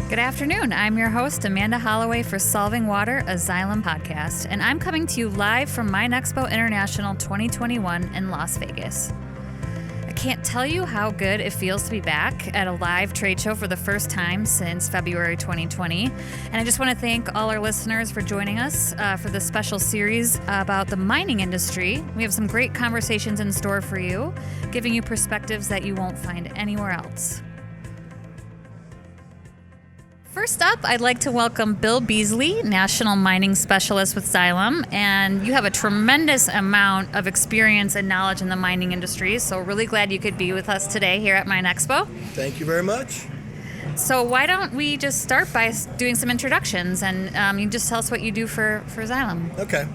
Good afternoon. I'm your host, Amanda Holloway for Solving Water, a Xylem podcast, and I'm coming to you live from MineExpo International 2021 in Las Vegas. I can't tell you how good it feels to be back at a live trade show for the first time since February 2020. And I just want to thank all our listeners for joining us for this special series about the mining industry. We have some great conversations in store for you, giving you perspectives that you won't find anywhere else. First up, I'd like to welcome Bill Beasley, National Mining Specialist with Xylem, and you have a tremendous amount of experience and knowledge in the mining industry, so really glad you could be with us today here at MineExpo. Thank you very much. So why don't we just start by doing some introductions, and you just tell us what you do for Xylem. Okay.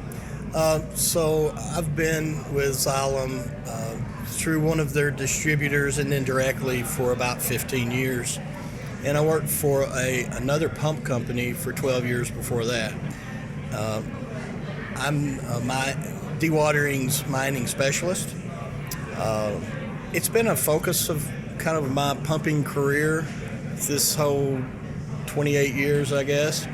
So I've been with Xylem through one of their distributors and then directly for about 15 years. And I worked for another pump company for 12 years before that. I'm my Dewatering Mining Specialist. It's been a focus of kind of my pumping career this whole 28 years, I guess.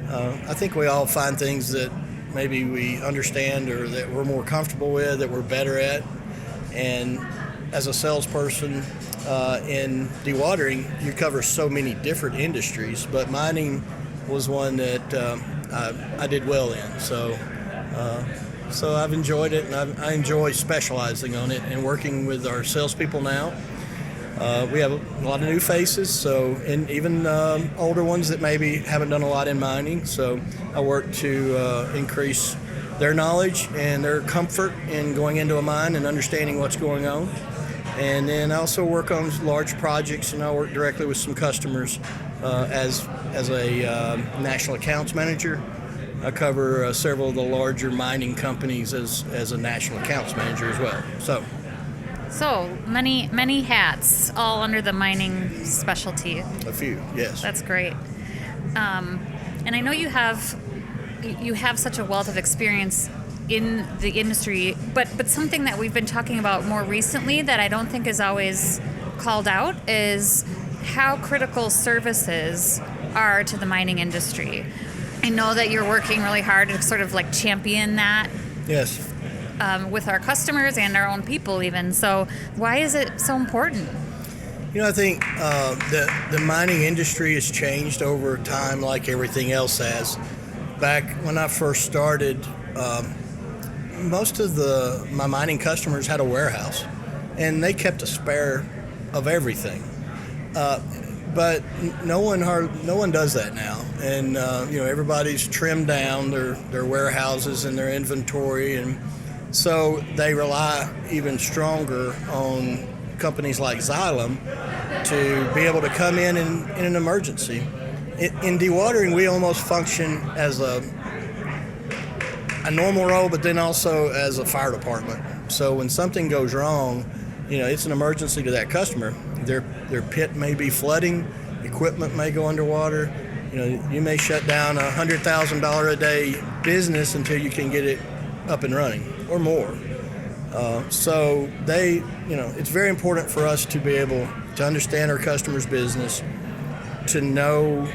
I think we all find things that maybe we understand or that we're more comfortable with, that we're better at. And as a salesperson, in dewatering, you cover so many different industries, but mining was one that I did well in. So I've enjoyed it, and I enjoy specializing on it and working with our salespeople now. We have a lot of new faces, and even older ones that maybe haven't done a lot in mining. So I work to increase their knowledge and their comfort in going into a mine and understanding what's going on. And then I also work on large projects, and I work directly with some customers as a national accounts manager. I cover several of the larger mining companies as a national accounts manager as well. So many hats, all under the mining specialty. A few, yes. That's great. And I know you have such a wealth of experience in the industry, but something that we've been talking about more recently that I don't think is always called out is how critical services are to the mining industry. I know that you're working really hard to sort of like champion that. Yes. With our customers and our own people even. So why is it so important? You know, I think the mining industry has changed over time like everything else has. Back when I first started, most of my mining customers had a warehouse, and they kept a spare of everything. But no one does that now, and everybody's trimmed down their warehouses and their inventory, and so they rely even stronger on companies like Xylem to be able to come in an emergency. In dewatering, we almost function as a normal role, but then also as a fire department. So when something goes wrong, it's an emergency to that customer. Their pit may be flooding, equipment may go underwater. You may shut down a $100,000 a day business until you can get it up and running or more. So it's very important for us to be able to understand our customers' business, to know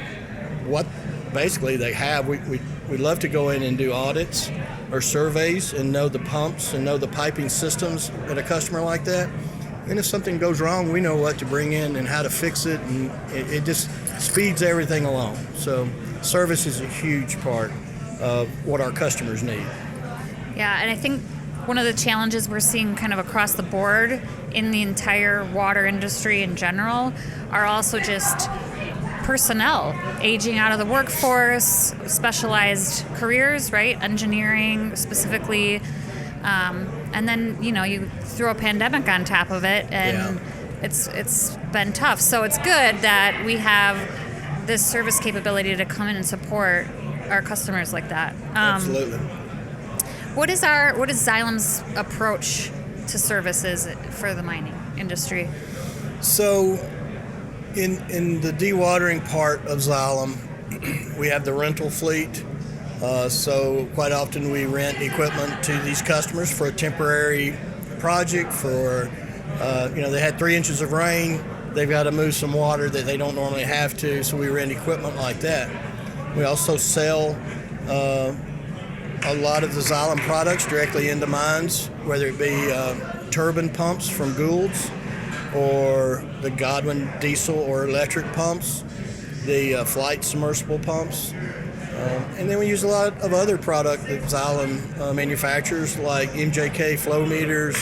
what basically they have. We love to go in and do audits or surveys and know the pumps and know the piping systems at a customer like that. And if something goes wrong, we know what to bring in and how to fix it, and it just speeds everything along. So service is a huge part of what our customers need. Yeah, and I think one of the challenges we're seeing kind of across the board in the entire water industry in general are also just personnel aging out of the workforce, specialized careers, right? Engineering specifically. And then, you throw a pandemic on top of it, and it's been tough. So it's good that we have this service capability to come in and support our customers like that. Absolutely. What is Xylem's approach to services for the mining industry? So in the dewatering part of Xylem, we have the rental fleet. So quite often we rent equipment to these customers for a temporary project for, they had 3 inches of rain they've got to move some water that they don't normally have to, so we rent equipment like that. We also sell a lot of the Xylem products directly into mines, whether it be turbine pumps from Gould's or the Godwin diesel or electric pumps, the flight submersible pumps. And then we use a lot of other product that Xylem manufactures, like MJK flow meters,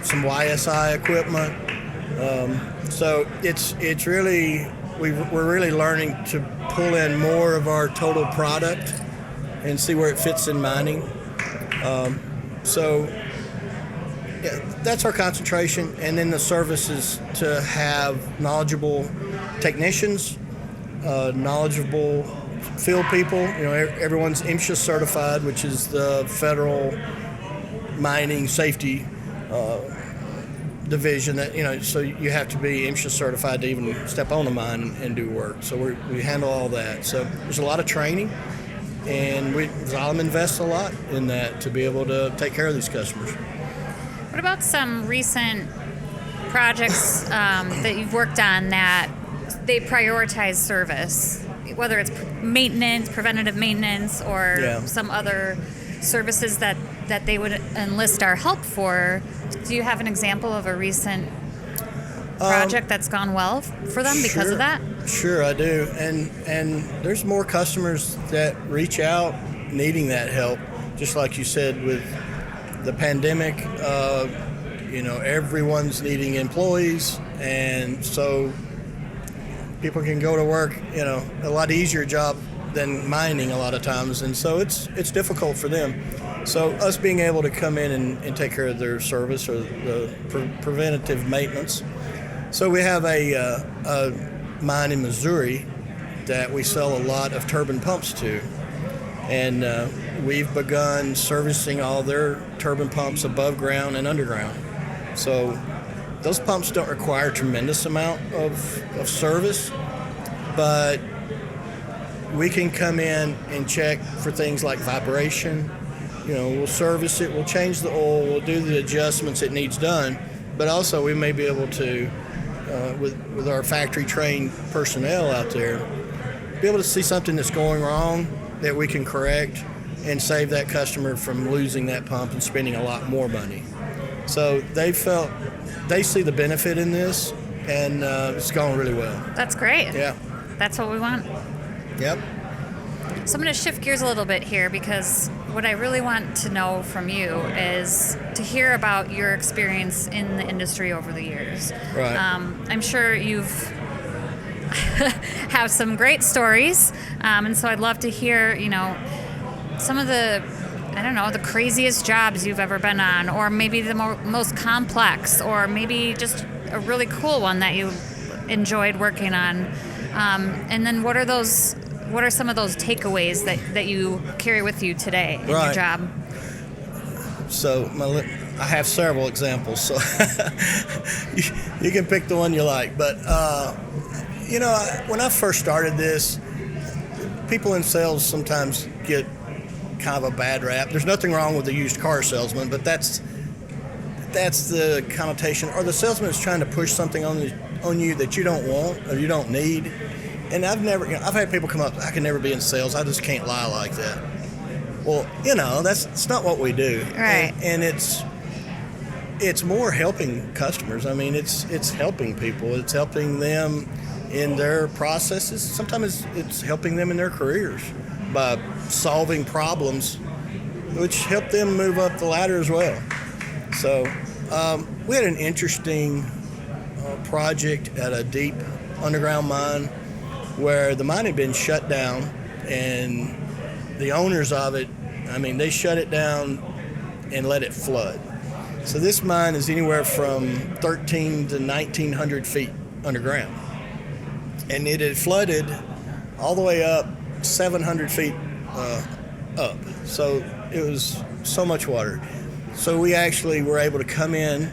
some YSI equipment. So it's really, we're really learning to pull in more of our total product and see where it fits in mining. So yeah, that's our concentration. And then the service is to have knowledgeable technicians, knowledgeable field people. You know, everyone's MSHA certified, which is the federal mining safety division that, you know, so you have to be MSHA certified to even step on a mine and do work. So we handle all that. So there's a lot of training, and Xylem invests a lot in that to be able to take care of these customers. What about some recent projects that you've worked on that they prioritize service, whether it's maintenance, preventative maintenance, or some other services that they would enlist our help for? Do you have an example of a recent project that's gone well for them because of that? Sure, I do. And there's more customers that reach out needing that help. Just like you said, with the pandemic, you know, everyone's needing employees, and so people can go to work, you know, a lot easier job than mining a lot of times, and so it's difficult for them. So us being able to come in and take care of their service or the preventative maintenance. So we have a mine in Missouri that we sell a lot of turbine pumps to, and we've begun servicing all their turbine pumps above ground and underground. So those pumps don't require a tremendous amount of service, but we can come in and check for things like vibration. You know, we'll service it, we'll change the oil, we'll do the adjustments it needs done, but also we may be able to, with our factory-trained personnel out there, be able to see something that's going wrong that we can correct and save that customer from losing that pump and spending a lot more money. So they see the benefit in this, and it's going really well. That's great. Yeah. That's what we want. Yep. So I'm going to shift gears a little bit here, because what I really want to know from you is to hear about your experience in the industry over the years. Right. I'm sure you've have some great stories, and so I'd love to hear, you know, some of the, I don't know, the craziest jobs you've ever been on, or maybe the most complex, or maybe just a really cool one that you enjoyed working on. And then what are some of those takeaways that you carry with you today in your job? So I have several examples, so you can pick the one you like. But, you know, when I first started this, people in sales sometimes get kind of a bad rap. There's nothing wrong with the used car salesman, but that's the connotation. Or the salesman is trying to push something on you that you don't want or you don't need. And I've had people come up, I can never be in sales, I just can't lie like that. Well, you know, it's not what we do. Right. And it's more helping customers. I mean, it's helping people. It's helping them in their processes. Sometimes it's helping them in their careers by solving problems, which help them move up the ladder as well. So we had an interesting project at a deep underground mine where the mine had been shut down, and the owners of it, I mean, they shut it down and let it flood. So this mine is anywhere from 13 to 1,900 feet underground. And it had flooded all the way up 700 feet up. So it was so much water. So we actually were able to come in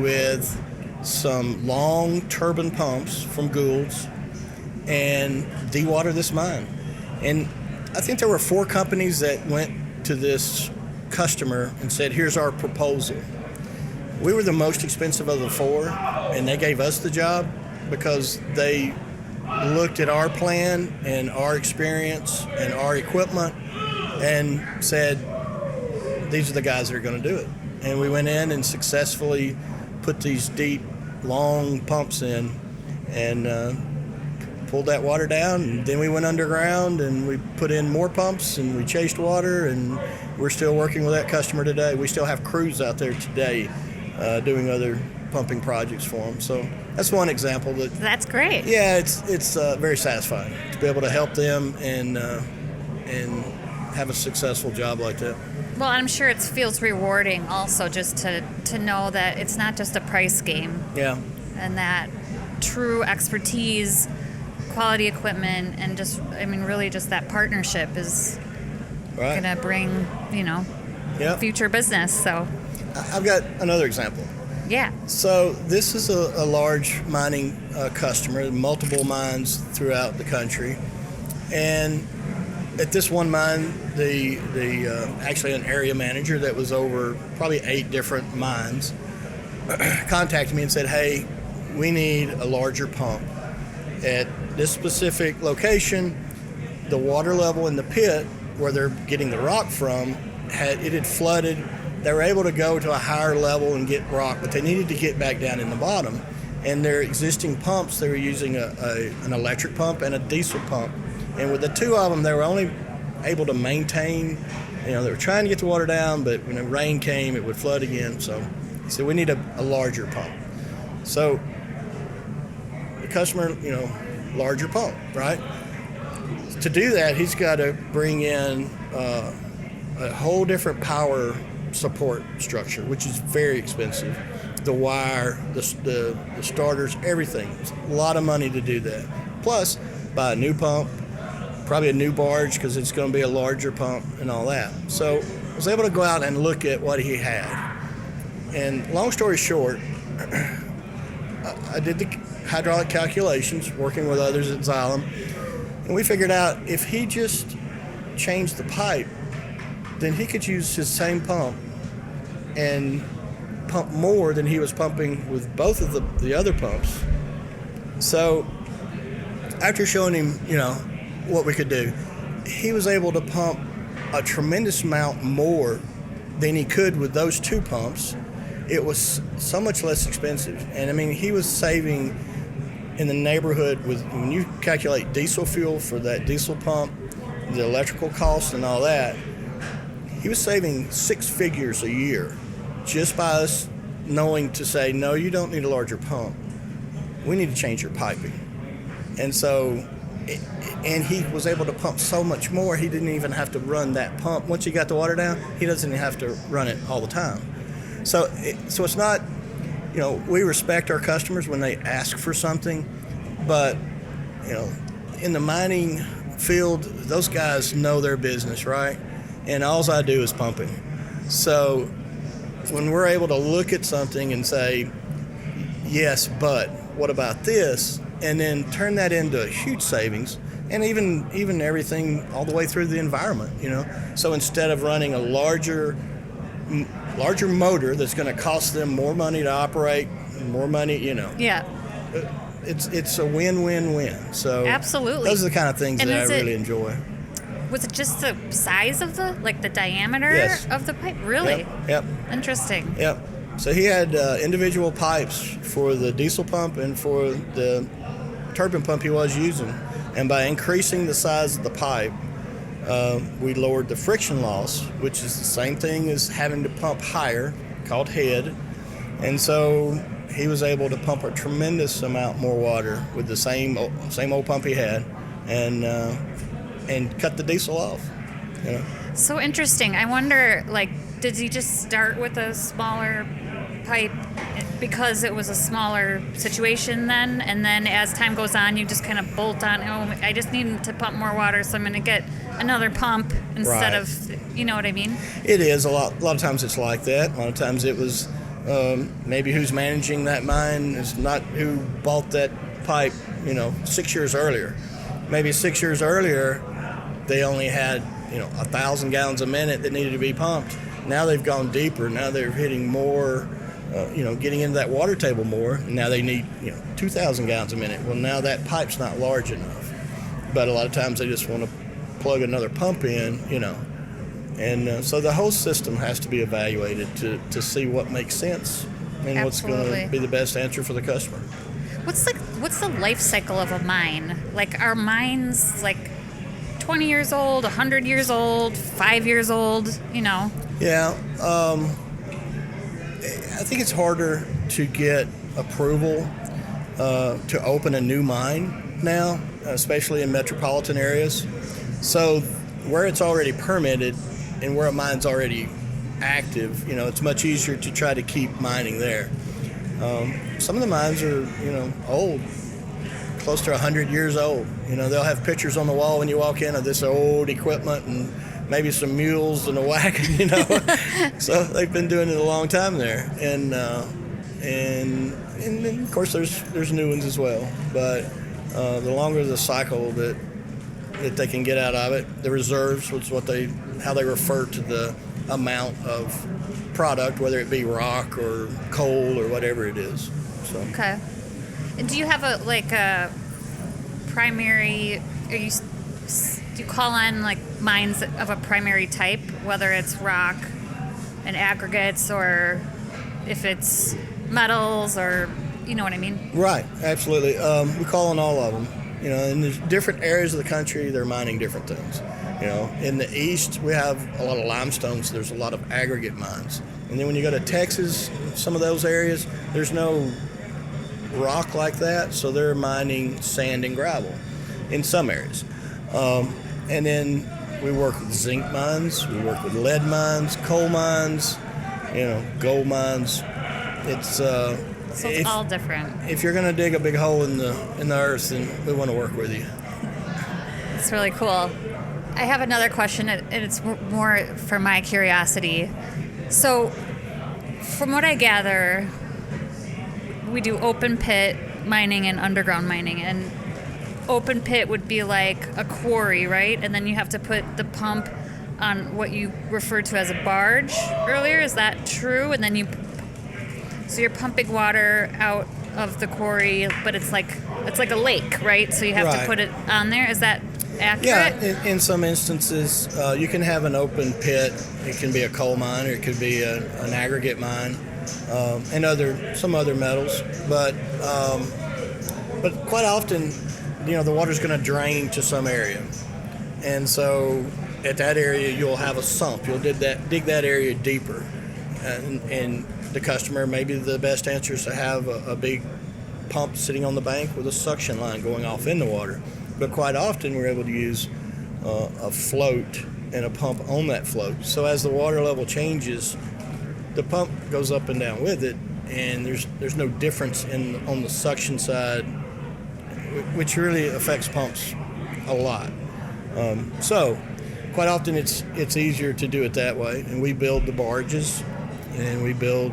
with some long turbine pumps from Gould's and dewater this mine. And I think there were 4 companies that went to this customer and said, here's our proposal. We were the most expensive of the 4, and they gave us the job, because they looked at our plan and our experience and our equipment and said, these are the guys that are going to do it. And we went in and successfully put these deep, long pumps in and pulled that water down. And then we went underground and we put in more pumps and we chased water, and we're still working with that customer today. We still have crews out there today doing other pumping projects for them. So that's one example. That's great. Yeah, it's very satisfying to be able to help them and have a successful job like that. Well, I'm sure it feels rewarding also just to know that it's not just a price game. Yeah. And that true expertise, quality equipment, and just, really just that partnership is Right. going to bring, Yep. future business. So, I've got another example. yeah. So this is a large mining customer, multiple mines throughout the country, and at this one mine, the actually an area manager that was over probably 8 different mines contacted me and said, "Hey, we need a larger pump at this specific location. The water level in the pit where they're getting the rock from had flooded. They were able to go to a higher level and get rock, but they needed to get back down in the bottom. And their existing pumps, they were using an electric pump and a diesel pump. And with the two of them, they were only able to maintain, they were trying to get the water down, but when the rain came, it would flood again. So he said, we need a larger pump. So the customer, larger pump, right? To do that, he's got to bring in a whole different power support structure, which is very expensive. The wire, the starters, everything. It's a lot of money to do that. Plus, buy a new pump, probably a new barge because it's going to be a larger pump and all that. So I was able to go out and look at what he had. And long story short, I did the hydraulic calculations working with others at Xylem, and we figured out if he just changed the pipe, then he could use his same pump and pump more than he was pumping with both of the other pumps. So after showing him, what we could do, he was able to pump a tremendous amount more than he could with those two pumps. It was so much less expensive. And he was saving in the neighborhood when you calculate diesel fuel for that diesel pump, the electrical costs and all that, he was saving 6 figures a year just by us knowing to say, no, you don't need a larger pump. We need to change your piping. And so, and he was able to pump so much more, he didn't even have to run that pump. Once he got the water down, he doesn't have to run it all the time. So it's not, we respect our customers when they ask for something, but, in the mining field, those guys know their business, right? And all I do is pumping. So when we're able to look at something and say, yes, but what about this? And then turn that into a huge savings, and even everything all the way through the environment, So instead of running a larger motor that's going to cost them more money to operate, more money, Yeah. It's a win-win-win. So absolutely, those are the kind of things that I really enjoy. Was it just the size of the diameter Yes. of the pipe? Really? Yep. Interesting. Yep. So he had individual pipes for the diesel pump and for the turbine pump he was using. And by increasing the size of the pipe, we lowered the friction loss, which is the same thing as having to pump higher, called head. And so he was able to pump a tremendous amount more water with the same old pump he had, and cut the diesel off. So interesting. I wonder, did he just start with a smaller pipe because it was a smaller situation then, and then as time goes on, you just kind of bolt on, I just need to pump more water, so I'm going to get another pump instead of, you know what I mean? It is. A lot of times it's like that. A lot of times it was maybe who's managing that mine is not who bought that pipe, 6 years earlier. Maybe 6 years earlier, they only had, 1,000 gallons a minute that needed to be pumped. Now they've gone deeper. Now they're hitting more getting into that water table more. And now they need 2,000 gallons a minute. Well, now that pipe's not large enough. But a lot of times they just want to plug another pump in, And so the whole system has to be evaluated to see what makes sense and Absolutely. what's going to be the best answer for the customer. What's the life cycle of a mine? Like, are mines like 20 years old, 100 years old, 5 years old? Yeah, I think it's harder to get approval to open a new mine now, especially in metropolitan areas. So where it's already permitted and where a mine's already active, it's much easier to try to keep mining there. Some of the mines are, old, close to 100 years old. They'll have pictures on the wall when you walk in of this old equipment and maybe some mules and a wagon, So they've been doing it a long time there. And then, of course, there's new ones as well. But the longer the cycle that they can get out of it, the reserves, which is how they refer to the amount of product, whether it be rock or coal or whatever it is. So. Okay. And do you have a primary? Do you call on mines of a primary type, whether it's rock and aggregates, or if it's metals, or you know what I mean? Right. Absolutely. We call on all of them. In the different areas of the country, they're mining different things. In the east, we have a lot of limestone, so there's a lot of aggregate mines. And then when you go to Texas, some of those areas, there's no rock like that, so they're mining sand and gravel in some areas. And then we work with zinc mines, we work with lead mines, coal mines, gold mines. So it's all different. If you're going to dig a big hole in the earth, then we want to work with you. It's really cool. I have another question, and it's more for my curiosity. So, from what I gather, we do open pit mining and underground mining. And open pit would be like a quarry, right? And then you have to put the pump on what you referred to as a barge earlier. Is that true? And then you're pumping water out of the quarry, but it's like a lake, right? So you have to put it on there. Is that accurate? Yeah, in some instances, you can have an open pit. It can be a coal mine, or it could be an aggregate mine, and some other metals. But quite often, the water's going to drain to some area, and so at that area you'll have a sump. You'll dig that area deeper, and the customer, maybe the best answer is to have a big pump sitting on the bank with a suction line going off in the water. But quite often we're able to use a float and a pump on that float. So as the water level changes, the pump goes up and down with it, and there's no difference on the suction side, which really affects pumps a lot. So quite often it's easier to do it that way, and we build the barges, and we build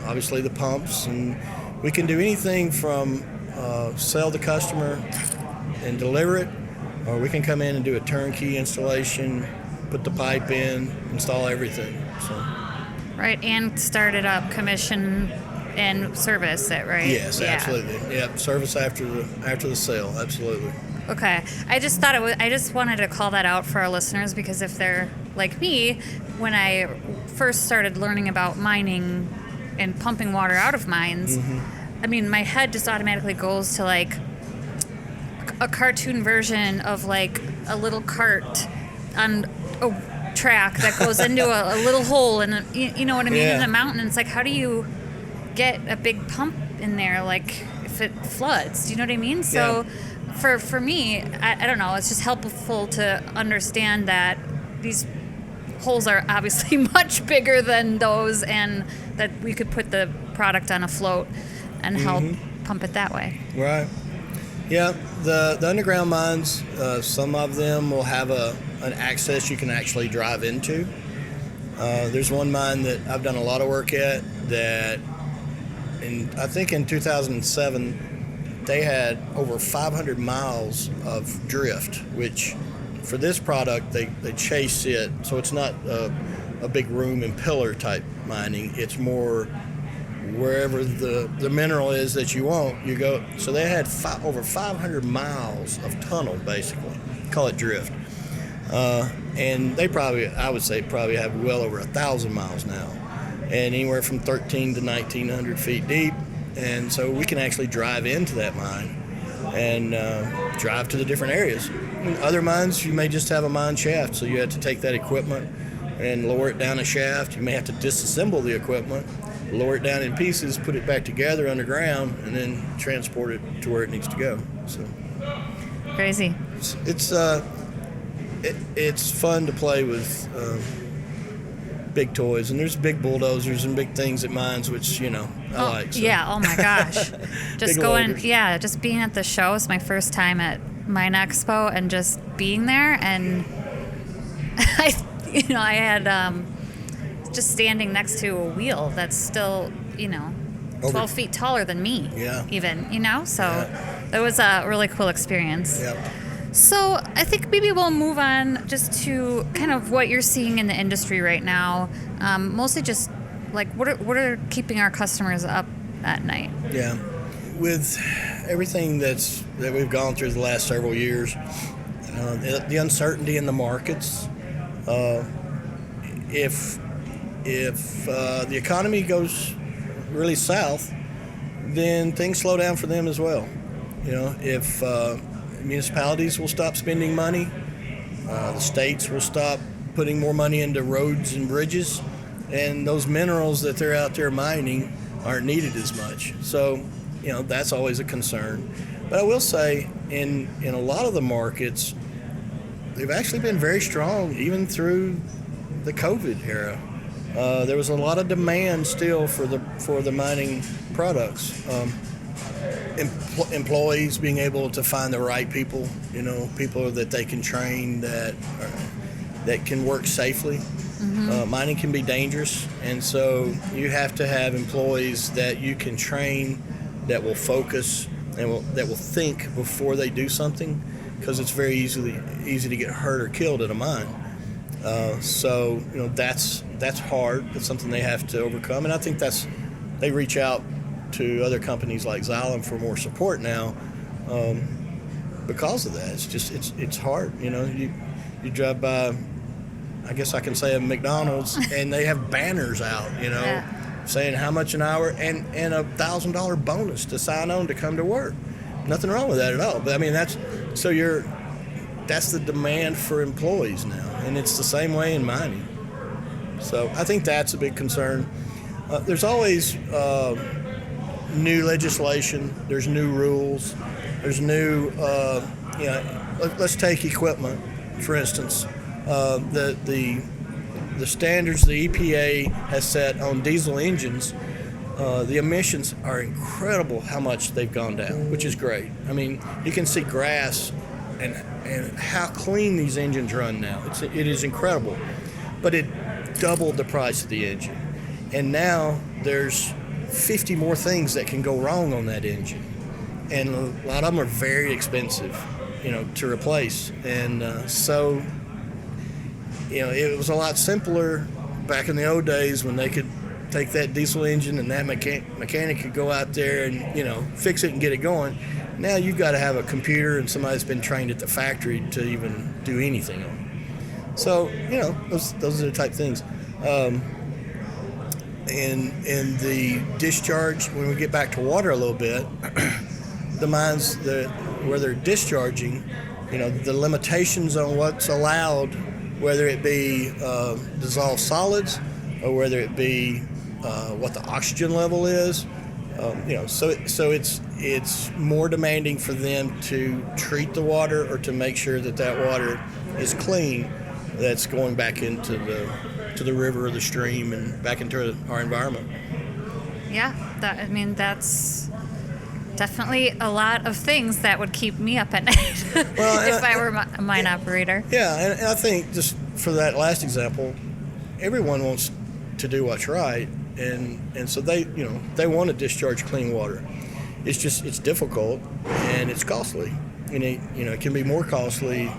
obviously the pumps, and we can do anything from sell the customer and deliver it, or we can come in and do a turnkey installation, put the pipe in, install everything. So. Right, and start it up, commission and service it, right? Yes, absolutely. Yeah, service after the sale, absolutely. Okay, I just wanted to call that out for our listeners, because if they're like me, when I first started learning about mining and pumping water out of mines, I mean, my head just automatically goes to a cartoon version of a little cart on a track that goes into a little hole, and you know what I mean, in the mountain. And it's like, how do you get a big pump in there if it floods? Do you know what I mean? So for me, I don't know, it's just helpful to understand that these holes are obviously much bigger than those, and that we could put the product on a float and help pump it that way. Right. Yeah, the underground mines, some of them will have an access you can actually drive into. There's one mine that I've done a lot of work at that, I think in 2007, they had over 500 miles of drift, which for this product, they chase it, so it's not a big room and pillar type mining. It's more wherever the mineral is that you want, you go. So they had over 500 miles of tunnel, basically. Call it drift. And they I would say, have well over 1,000 miles now. And anywhere from 13 to 1,900 feet deep. And so we can actually drive into that mine and drive to the different areas. In other mines, you may just have a mine shaft, so you have to take that equipment and lower it down a shaft. You may have to disassemble the equipment, lower it down in pieces, put it back together underground, and then transport it to where it needs to go. So crazy. It's fun to play with big toys, and there's big bulldozers and big things at mines, which I like. So. Yeah. Oh my gosh. Just just being at the show is my first time at Mine Expo, and just being there, and I had just standing next to a wheel that's still 12 feet taller than me. Yeah. Even so it was a really cool experience. Yep. So I think maybe we'll move on just to kind of what you're seeing in the industry right now. Mostly just like what are keeping our customers up at night? Yeah, with everything that we've gone through the last several years, the uncertainty in the markets. If the economy goes really south, then things slow down for them as well. If municipalities will stop spending money, the states will stop putting more money into roads and bridges, and those minerals that they're out there mining aren't needed as much. So, that's always a concern. But I will say, in a lot of the markets, they've actually been very strong, even through the COVID era. There was a lot of demand still for the mining products. Employees being able to find the right people, people that they can train that can work safely. Mm-hmm. Mining can be dangerous, and so you have to have employees that you can train, that will focus and that will think before they do something, because it's very easy to get hurt or killed at a mine. So that's hard. It's something they have to overcome, and I think they reach out to other companies like Xylem for more support now, because of that. It's hard. You drive by, I guess I can say, a McDonald's, and they have banners out, saying how much an hour and $1,000 bonus to sign on to come to work. Nothing wrong with that at all. But I mean, that's the demand for employees now, and it's the same way in mining. So I think that's a big concern. There's always new legislation, there's new rules, there's new, let's take equipment, for instance. The standards the EPA has set on diesel engines, the emissions are incredible how much they've gone down, which is great. I mean, you can see grass and how clean these engines run now. It is incredible. But it doubled the price of the engine. And now there's 50 more things that can go wrong on that engine, and a lot of them are very expensive, to replace. And so it was a lot simpler back in the old days when they could take that diesel engine and that mechanic could go out there and fix it and get it going. Now you've got to have a computer and somebody that's been trained at the factory to even do anything on it. So those are the type things. In the discharge, when we get back to water a little bit, the mines where they're discharging, the limitations on what's allowed, whether it be dissolved solids or whether it be what the oxygen level is, so it's more demanding for them to treat the water or to make sure that water is clean, that's going back into the river or the stream and back into our environment. Yeah, that's definitely a lot of things that would keep me up at night if I were a mine operator. Yeah, and I think just for that last example, everyone wants to do what's right, and so they want to discharge clean water. It's difficult and it's costly. It can be more costly.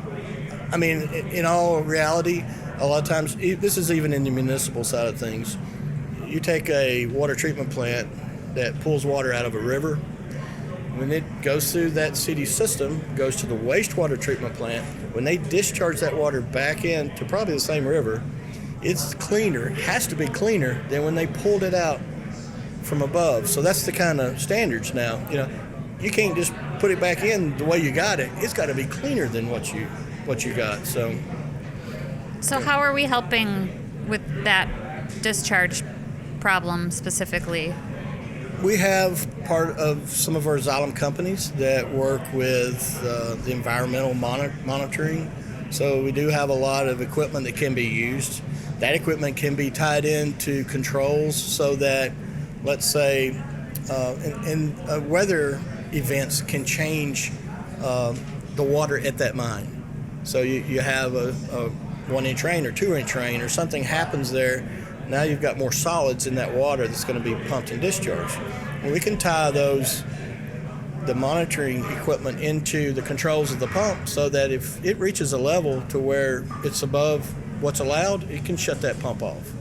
I mean, in all reality, a lot of times, this is even in the municipal side of things, you take a water treatment plant that pulls water out of a river. When it goes through that city system, goes to the wastewater treatment plant, when they discharge that water back into probably the same river, it's cleaner, has to be cleaner than when they pulled it out from above. So that's the kind of standards now. You can't just put it back in the way you got it. It's got to be cleaner than what you got. So how are we helping with that discharge problem specifically? we have part of some of our Xylem companies that work with the environmental monitoring. So we do have a lot of equipment that can be used. That equipment can be tied into controls so that, let's say, weather events can change the water at that mine. So you have a 1-inch rain or 2-inch rain or something happens there. Now you've got more solids in that water that's going to be pumped and discharged. And we can tie the monitoring equipment into the controls of the pump so that if it reaches a level to where it's above what's allowed, it can shut that pump off.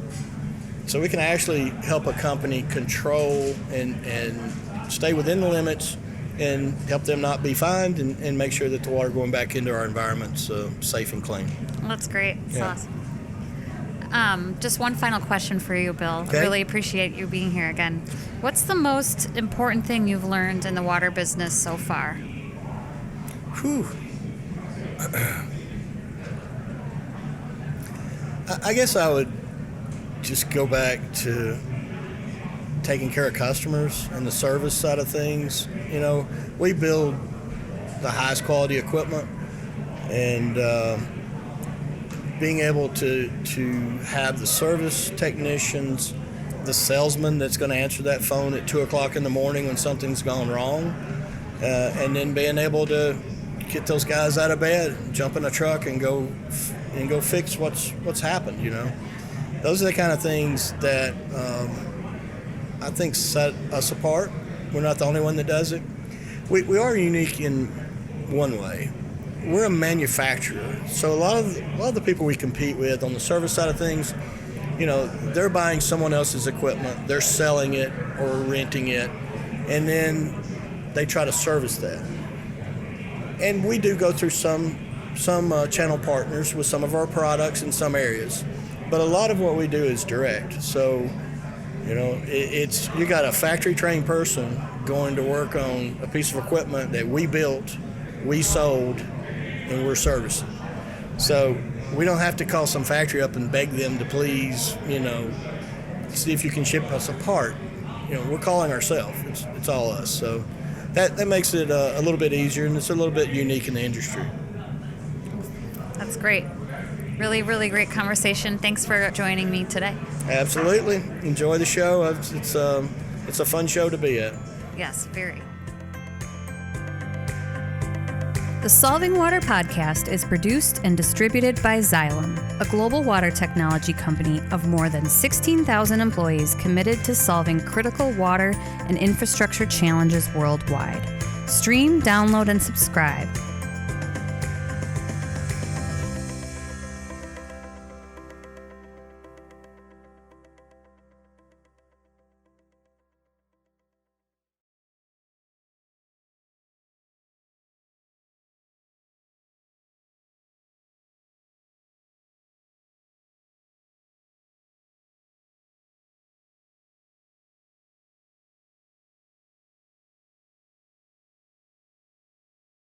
So we can actually help a company control and stay within the limits and help them not be fined and make sure that the water going back into our environment's safe and clean. Well, that's great. That's Yeah. awesome. Just one final question for you, Bill. Okay. I really appreciate you being here again. What's the most important thing you've learned in the water business so far? Whew. I guess I would just go back to taking care of customers and the service side of things. You know, we build the highest quality equipment, and being able to have the service technicians, the salesman that's going to answer that phone at 2 o'clock in the morning when something's gone wrong, and then being able to get those guys out of bed, jump in a truck and go fix what's happened. You know, those are the kind of things that I think set us apart. We're not the only one that does it. We are unique in one way. We're a manufacturer, so a lot of the people we compete with on the service side of things, you know, they're buying someone else's equipment, they're selling it or renting it, and then they try to service that. And we do go through some channel partners with some of our products in some areas, but a lot of what we do is direct. So, you know, it's you got a factory trained person going to work on a piece of equipment that we built, we sold, and we're servicing. So we don't have to call some factory up and beg them to please, you know, see if you can ship us a part. You know, we're calling ourselves. It's all us. So that makes it a little bit easier, and it's a little bit unique in the industry. That's great. Really, really great conversation. Thanks for joining me today. Absolutely. Enjoy the show. It's a fun show to be at. Yes, very. The Solving Water podcast is produced and distributed by Xylem, a global water technology company of more than 16,000 employees committed to solving critical water and infrastructure challenges worldwide. Stream, download, and subscribe